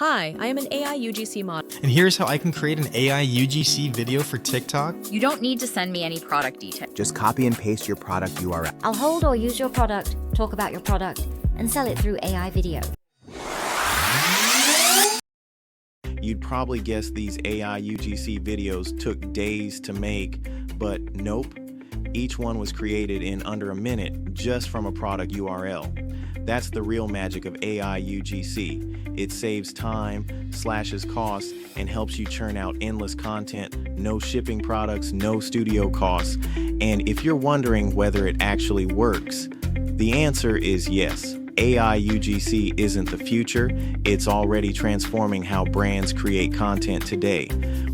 Hi, I am an AI UGC model. And here's how I can create an AI UGC video for TikTok. You don't need to send me any product details. Just copy and paste your product URL. I'll hold or use your product, talk about your product, and sell it through AI video. You'd probably guess these AI UGC videos took days to make, but nope. Each one was created in under a minute just from a product URL. That's the real magic of AI UGC. It saves time, slashes costs, and helps you churn out endless content, no shipping products, no studio costs. And if you're wondering whether it actually works, the answer is yes. AI UGC isn't the future, it's already transforming how brands create content today.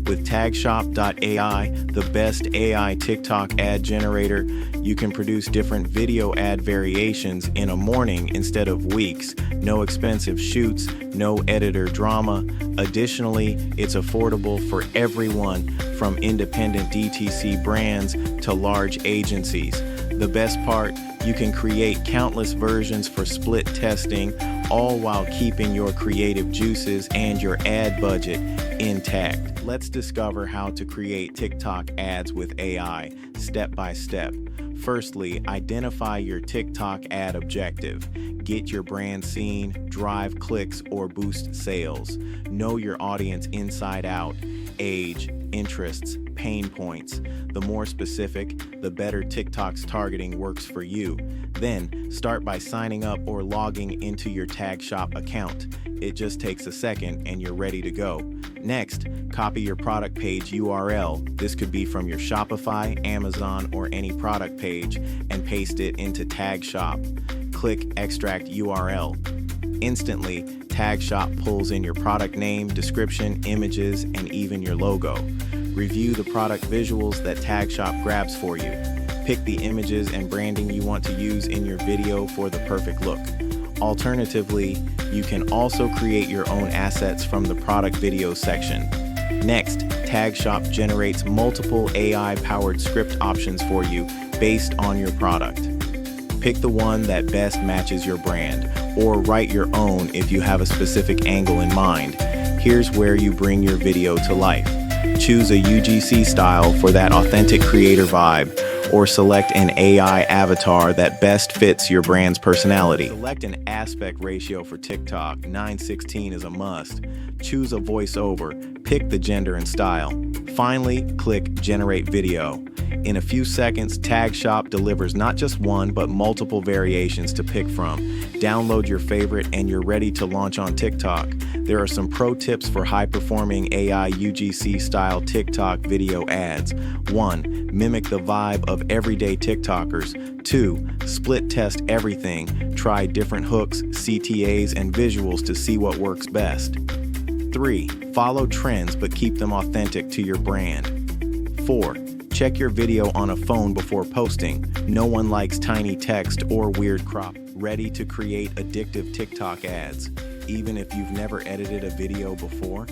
With Tagshop.ai, the best AI TikTok ad generator, you can produce different video ad variations in a morning instead of weeks. No expensive shoots, no editor drama. Additionally, it's affordable for everyone from independent DTC brands to large agencies. The best part, you can create countless versions for split testing, all while keeping your creative juices and your ad budget intact. Let's discover how to create TikTok ads with AI, step by step. Firstly, identify your TikTok ad objective. Get your brand seen, drive clicks, or boost sales. Know your audience inside out, age, interests, pain points. The more specific, the better TikTok's targeting works for you. Then, start by signing up or logging into your Tagshop account. It just takes a second and you're ready to go. Next, copy your product page URL. This could be from your Shopify, Amazon, or any product page, and paste it into Tagshop. Click Extract URL. Instantly, Tagshop pulls in your product name, description, images, and even your logo. Review the product visuals that Tagshop grabs for you. Pick the images and branding you want to use in your video for the perfect look. Alternatively, you can also create your own assets from the product video section. Next, Tagshop generates multiple AI-powered script options for you based on your product. Pick the one that best matches your brand, or write your own if you have a specific angle in mind. Here's where you bring your video to life. Choose a UGC style for that authentic creator vibe, or select an AI avatar that best fits your brand's personality. Select an aspect ratio for TikTok, 9:16 is a must. Choose a voiceover, pick the gender and style. Finally, click Generate Video. In a few seconds, Tagshop delivers not just one, but multiple variations to pick from. Download your favorite and you're ready to launch on TikTok. There are some pro tips for high-performing AI UGC style TikTok video ads. 1. Mimic the vibe of everyday TikTokers. 2. Split test everything. Try different hooks, CTAs, and visuals to see what works best. 3. Follow trends but keep them authentic to your brand. 4. Check your video on a phone before posting. No one likes tiny text or weird crop. Ready to create addictive TikTok ads, even if you've never edited a video before?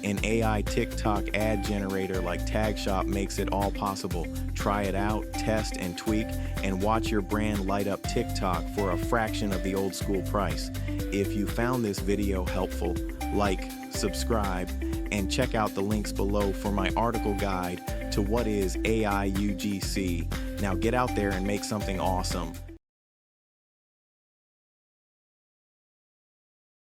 An AI TikTok ad generator like Tagshop makes it all possible. Try it out, test and tweak, and watch your brand light up TikTok for a fraction of the old school price. If you found this video helpful, like, subscribe, and check out the links below for my article guide to what is AI UGC. Now get out there and make something awesome.